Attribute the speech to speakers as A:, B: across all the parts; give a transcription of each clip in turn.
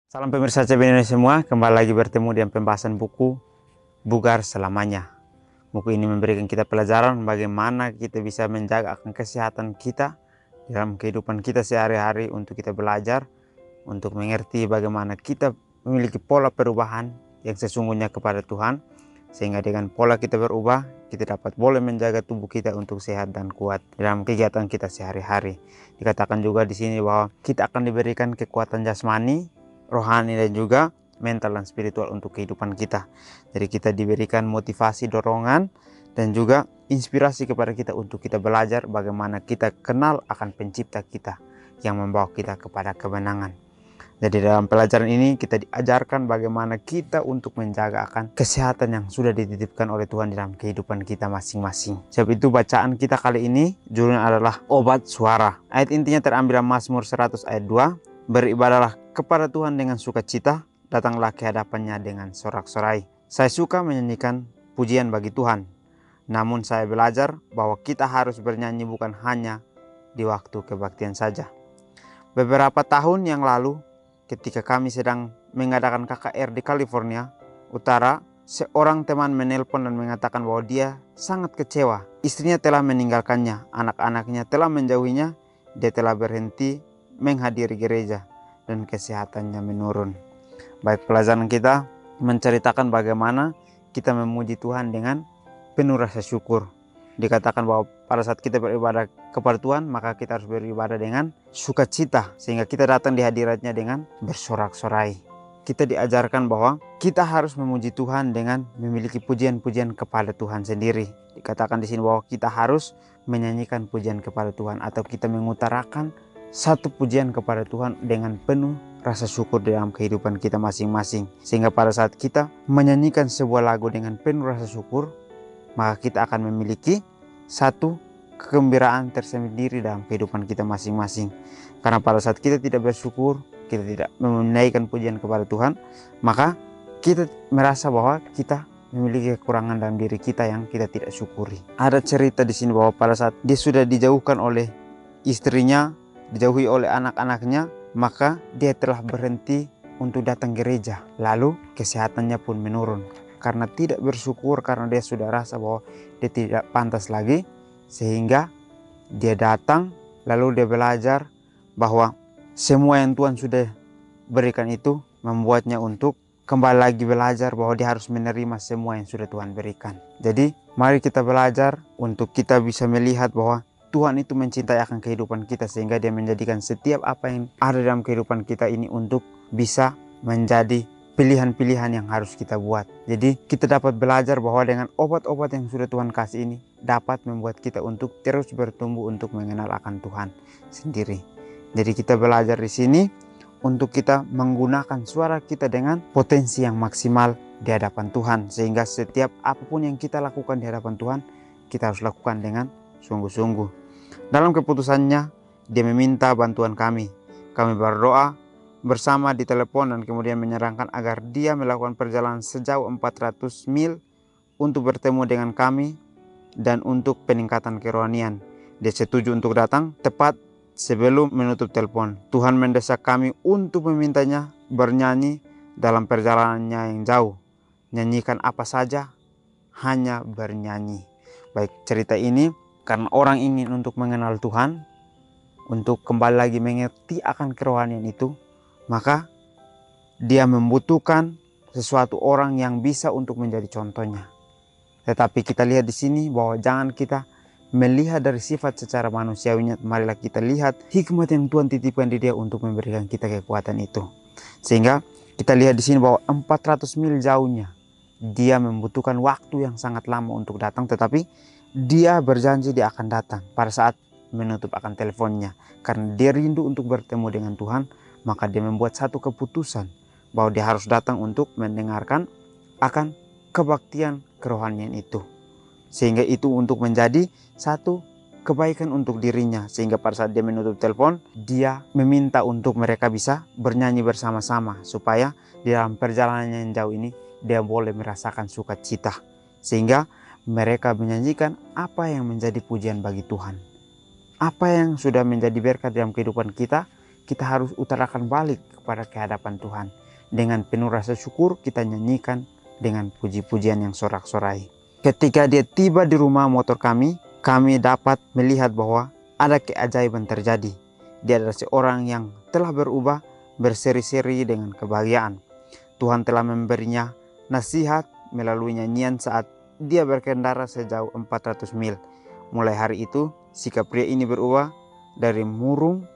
A: Salam pemirsa CBN semua, kembali lagi bertemu dengan pembahasan buku Bugar Selamanya. Buku ini memberikan kita pelajaran bagaimana kita bisa menjaga akan kesehatan kita dalam kehidupan kita sehari-hari, untuk kita belajar, untuk mengerti bagaimana kita memiliki pola perubahan yang sesungguhnya kepada Tuhan, sehingga dengan pola kita berubah, kita dapat boleh menjaga tubuh kita untuk sehat dan kuat dalam kegiatan kita sehari-hari. Dikatakan juga di sini bahwa kita akan diberikan kekuatan jasmani, rohani, dan juga mental dan spiritual untuk kehidupan kita. Jadi kita diberikan motivasi, dorongan, dan juga inspirasi kepada kita untuk kita belajar bagaimana kita kenal akan pencipta kita yang membawa kita kepada kemenangan. Jadi dalam pelajaran ini kita diajarkan bagaimana kita untuk menjaga akan kesehatan yang sudah dititipkan oleh Tuhan dalam kehidupan kita masing-masing. Sebab itu bacaan kita kali ini judulnya adalah Obat Suara. Ayat intinya terambil Mazmur 100 ayat 2. Beribadahlah kepada Tuhan dengan sukacita, datanglah ke hadapannya dengan sorak-sorai. Saya suka menyanyikan pujian bagi Tuhan. Namun saya belajar bahwa kita harus bernyanyi bukan hanya di waktu kebaktian saja. Beberapa tahun yang lalu, ketika kami sedang mengadakan KKR di California Utara, seorang teman menelpon dan mengatakan bahwa dia sangat kecewa. Istrinya telah meninggalkannya, anak-anaknya telah menjauhinya, dia telah berhenti menghadiri gereja, dan kesehatannya menurun. Baik, pelajaran kita menceritakan bagaimana kita memuji Tuhan dengan penuh rasa syukur. Dikatakan bahwa pada saat kita beribadah kepada Tuhan, maka kita harus beribadah dengan sukacita, sehingga kita datang di hadiratnya dengan bersorak-sorai. Kita diajarkan bahwa kita harus memuji Tuhan dengan memiliki pujian-pujian kepada Tuhan sendiri. Dikatakan di sini bahwa kita harus menyanyikan pujian kepada Tuhan, atau kita mengutarakan satu pujian kepada Tuhan dengan penuh rasa syukur dalam kehidupan kita masing-masing. Sehingga pada saat kita menyanyikan sebuah lagu dengan penuh rasa syukur, maka kita akan memiliki satu kegembiraan tersendiri dalam kehidupan kita masing-masing. Karena pada saat kita tidak bersyukur, kita tidak menaikkan pujian kepada Tuhan, maka kita merasa bahwa kita memiliki kekurangan dalam diri kita yang kita tidak syukuri. Ada cerita di sini bahwa pada saat dia sudah dijauhkan oleh istrinya, dijauhi oleh anak-anaknya, maka dia telah berhenti untuk datang gereja. Lalu kesehatannya pun menurun karena tidak bersyukur, karena dia sudah rasa bahwa dia tidak pantas lagi, sehingga dia datang lalu dia belajar bahwa semua yang Tuhan sudah berikan itu membuatnya untuk kembali lagi belajar bahwa dia harus menerima semua yang sudah Tuhan berikan. Jadi mari kita belajar untuk kita bisa melihat bahwa Tuhan itu mencintai akan kehidupan kita, sehingga dia menjadikan setiap apa yang ada dalam kehidupan kita ini untuk bisa menjadi pilihan-pilihan yang harus kita buat. Jadi kita dapat belajar bahwa dengan obat-obat yang sudah Tuhan kasih ini dapat membuat kita untuk terus bertumbuh untuk mengenal akan Tuhan sendiri. Jadi kita belajar di sini untuk kita menggunakan suara kita dengan potensi yang maksimal di hadapan Tuhan, sehingga setiap apapun yang kita lakukan di hadapan Tuhan, kita harus lakukan dengan sungguh-sungguh. Dalam keputusannya, dia meminta bantuan kami. Kami berdoa bersama di telepon dan kemudian menyarankan agar dia melakukan perjalanan sejauh 400 mil untuk bertemu dengan kami dan untuk peningkatan kerohanian. Dia setuju untuk datang tepat sebelum menutup telepon. Tuhan mendesak kami untuk memintanya bernyanyi dalam perjalanannya yang jauh. Nyanyikan apa saja, hanya bernyanyi. Baik, cerita ini karena orang ingin untuk mengenal Tuhan, untuk kembali lagi mengerti akan kerohanian itu, maka dia membutuhkan sesuatu orang yang bisa untuk menjadi contohnya. Tetapi kita lihat di sini bahwa jangan kita melihat dari sifat secara manusiawinya, marilah kita lihat hikmat yang Tuhan titipkan di dia untuk memberikan kita kekuatan itu. Sehingga kita lihat di sini bahwa 400 mil jauhnya, dia membutuhkan waktu yang sangat lama untuk datang, tetapi dia berjanji dia akan datang pada saat menutup akan teleponnya. Karena dia rindu untuk bertemu dengan Tuhan, maka dia membuat satu keputusan bahwa dia harus datang untuk mendengarkan akan kebaktian kerohanian itu. Sehingga itu untuk menjadi satu kebaikan untuk dirinya. Sehingga pada saat dia menutup telepon, dia meminta untuk mereka bisa bernyanyi bersama-sama, supaya di dalam perjalanannya yang jauh ini dia boleh merasakan sukacita. Sehingga mereka menyanyikan apa yang menjadi pujian bagi Tuhan. Apa yang sudah menjadi berkat dalam kehidupan kita, kita harus utarakan balik kepada kehadapan Tuhan. Dengan penuh rasa syukur kita nyanyikan dengan puji-pujian yang sorak-sorai. Ketika dia tiba di rumah motor kami dapat melihat bahwa ada keajaiban terjadi. Dia adalah seorang yang telah berubah berseri-seri dengan kebahagiaan. Tuhan telah memberinya nasihat melalui nyanyian saat dia berkendara sejauh 400 mil. Mulai hari itu, sikap pria ini berubah dari murung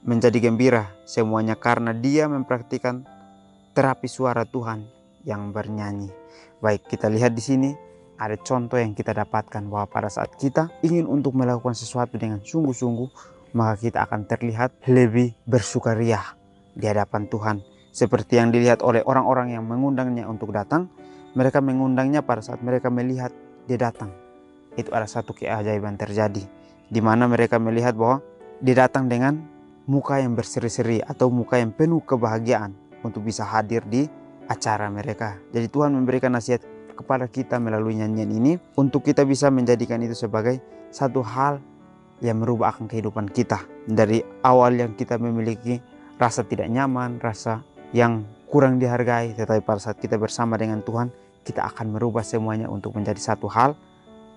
A: menjadi gembira. Semuanya karena dia mempraktikkan terapi suara Tuhan yang bernyanyi. Baik, kita lihat di sini ada contoh yang kita dapatkan bahwa pada saat kita ingin untuk melakukan sesuatu dengan sungguh-sungguh, maka kita akan terlihat lebih bersukaria di hadapan Tuhan. Seperti yang dilihat oleh orang-orang yang mengundangnya untuk datang, mereka mengundangnya pada saat mereka melihat dia datang. Itu ada satu keajaiban terjadi, di mana mereka melihat bahwa dia datang dengan muka yang berseri-seri atau muka yang penuh kebahagiaan untuk bisa hadir di acara mereka. Jadi Tuhan memberikan nasihat kepada kita melalui nyanyian ini untuk kita bisa menjadikan itu sebagai satu hal yang merubah akan kehidupan kita. Dari awal yang kita memiliki rasa tidak nyaman, rasa yang kurang dihargai, tetapi pada saat kita bersama dengan Tuhan, kita akan merubah semuanya untuk menjadi satu hal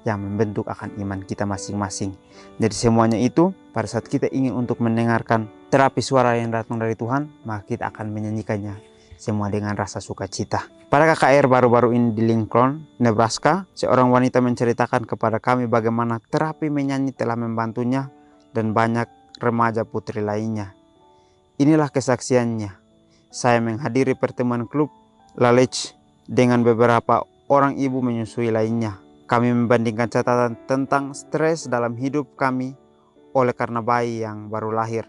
A: yang membentuk akan iman kita masing-masing. Jadi semuanya itu pada saat kita ingin untuk mendengarkan terapi suara yang datang dari Tuhan, maka kita akan menyanyikannya semua dengan rasa sukacita. Pada KKR baru-baru ini di Lincoln, Nebraska, seorang wanita menceritakan kepada kami bagaimana terapi menyanyi telah membantunya dan banyak remaja putri lainnya. Inilah kesaksiannya. Saya menghadiri pertemuan klub Lalech dengan beberapa orang ibu menyusui lainnya. Kami membandingkan catatan tentang stres dalam hidup kami oleh karena bayi yang baru lahir,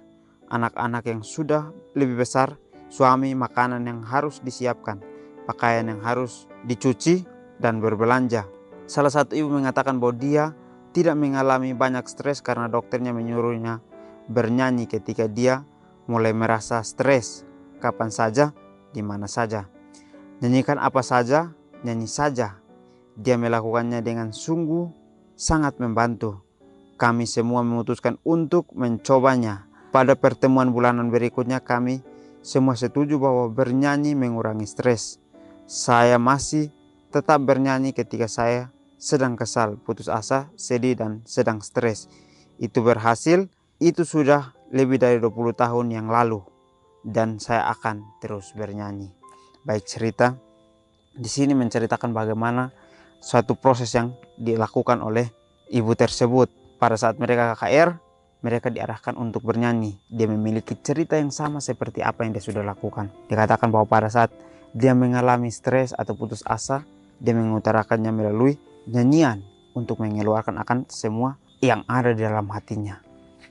A: anak-anak yang sudah lebih besar, suami, makanan yang harus disiapkan, pakaian yang harus dicuci, dan berbelanja. Salah satu ibu mengatakan bahwa dia tidak mengalami banyak stres karena dokternya menyuruhnya bernyanyi ketika dia mulai merasa stres. Kapan saja, di mana saja. Nyanyikan apa saja, nyanyi saja. Dia melakukannya dengan sungguh sangat membantu. Kami semua memutuskan untuk mencobanya. Pada pertemuan bulanan berikutnya kami semua setuju bahwa bernyanyi mengurangi stres. Saya masih tetap bernyanyi ketika saya sedang kesal, putus asa, sedih, dan sedang stres. Itu berhasil, itu sudah lebih dari 20 tahun yang lalu. Dan saya akan terus bernyanyi. Baik, cerita di sini menceritakan bagaimana suatu proses yang dilakukan oleh ibu tersebut. Pada saat mereka KKR, mereka diarahkan untuk bernyanyi. Dia memiliki cerita yang sama seperti apa yang dia sudah lakukan. Dikatakan bahwa pada saat dia mengalami stres atau putus asa, dia mengutarakannya melalui nyanyian untuk mengeluarkan akan semua yang ada di dalam hatinya.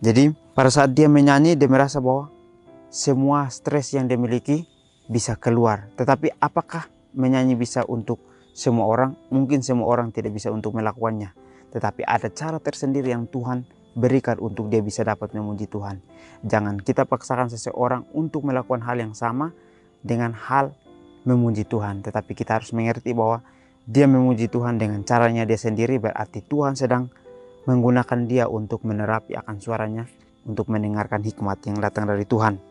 A: Jadi pada saat dia menyanyi, dia merasa bahwa semua stres yang dia miliki bisa keluar. Tetapi apakah menyanyi bisa untuk semua orang? Mungkin semua orang tidak bisa untuk melakukannya. Tetapi ada cara tersendiri yang Tuhan berikan untuk dia bisa dapat memuji Tuhan. Jangan kita paksakan seseorang untuk melakukan hal yang sama dengan hal memuji Tuhan. Tetapi kita harus mengerti bahwa dia memuji Tuhan dengan caranya dia sendiri, berarti Tuhan sedang menggunakan dia untuk menerapi akan suaranya, untuk mendengarkan hikmat yang datang dari Tuhan.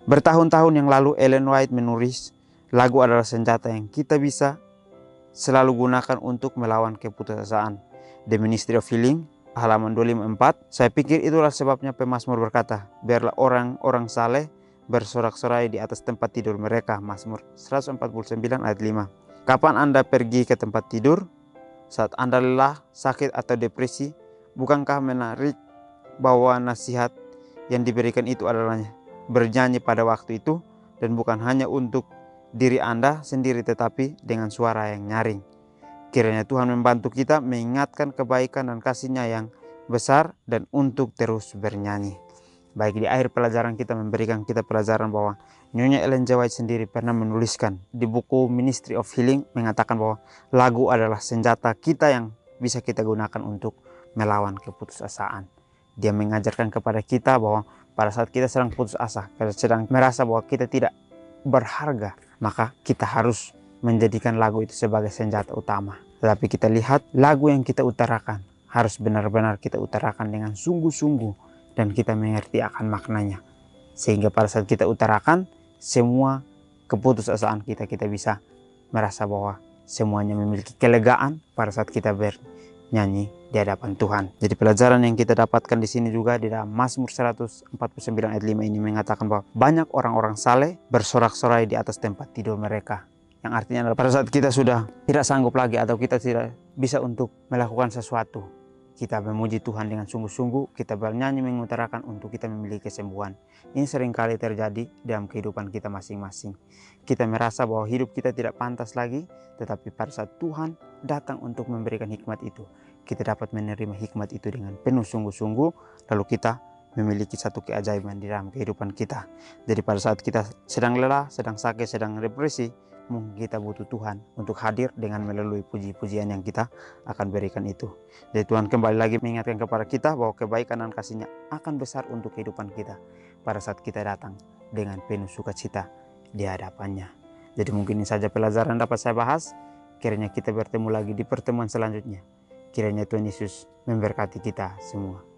A: Bertahun-tahun yang lalu Ellen White menulis, lagu adalah senjata yang kita bisa selalu gunakan untuk melawan keputusasaan. The Ministry of Healing, halaman 254. Saya pikir itulah sebabnya pemazmur berkata, biarlah orang-orang saleh bersorak-sorai di atas tempat tidur mereka. Mazmur 149 ayat 5. Kapan Anda pergi ke tempat tidur? Saat Anda lelah, sakit, atau depresi, bukankah menarik bahwa nasihat yang diberikan itu adalah bernyanyi pada waktu itu, dan bukan hanya untuk diri Anda sendiri tetapi dengan suara yang nyaring. Kiranya Tuhan membantu kita mengingatkan kebaikan dan kasih-Nya yang besar dan untuk terus bernyanyi. Baik, di akhir pelajaran kita memberikan kita pelajaran bahwa Nyonya Ellen G. White sendiri pernah menuliskan di buku Ministry of Healing, mengatakan bahwa lagu adalah senjata kita yang bisa kita gunakan untuk melawan keputusasaan. Dia mengajarkan kepada kita bahwa pada saat kita sedang putus asa, kita sedang merasa bahwa kita tidak berharga, maka kita harus menjadikan lagu itu sebagai senjata utama. Tetapi kita lihat lagu yang kita utarakan harus benar-benar kita utarakan dengan sungguh-sungguh dan kita mengerti akan maknanya. Sehingga pada saat kita utarakan, semua keputusasaan kita bisa merasa bahwa semuanya memiliki kelegaan pada saat kita bernyanyi di hadapan Tuhan. Jadi pelajaran yang kita dapatkan di sini juga di dalam Mazmur 149 ayat 5 ini mengatakan bahwa banyak orang-orang saleh bersorak-sorai di atas tempat tidur mereka. Yang artinya adalah pada saat kita sudah tidak sanggup lagi atau kita tidak bisa untuk melakukan sesuatu, kita memuji Tuhan dengan sungguh-sungguh, kita bernyanyi mengutarakan untuk kita memiliki kesembuhan. Ini seringkali terjadi dalam kehidupan kita masing-masing. Kita merasa bahwa hidup kita tidak pantas lagi, tetapi pada saat Tuhan datang untuk memberikan hikmat itu, kita dapat menerima hikmat itu dengan penuh sungguh-sungguh, lalu kita memiliki satu keajaiban di dalam kehidupan kita. Jadi pada saat kita sedang lelah, sedang sakit, sedang depresi, mungkin kita butuh Tuhan untuk hadir dengan melalui puji-pujian yang kita akan berikan itu. Jadi Tuhan kembali lagi mengingatkan kepada kita bahwa kebaikan dan kasih-Nya akan besar untuk kehidupan kita pada saat kita datang dengan penuh sukacita di hadapan-Nya. Jadi mungkin ini saja pelajaran dapat saya bahas. Kiranya kita bertemu lagi di pertemuan selanjutnya. Kiranya Tuhan Yesus memberkati kita semua.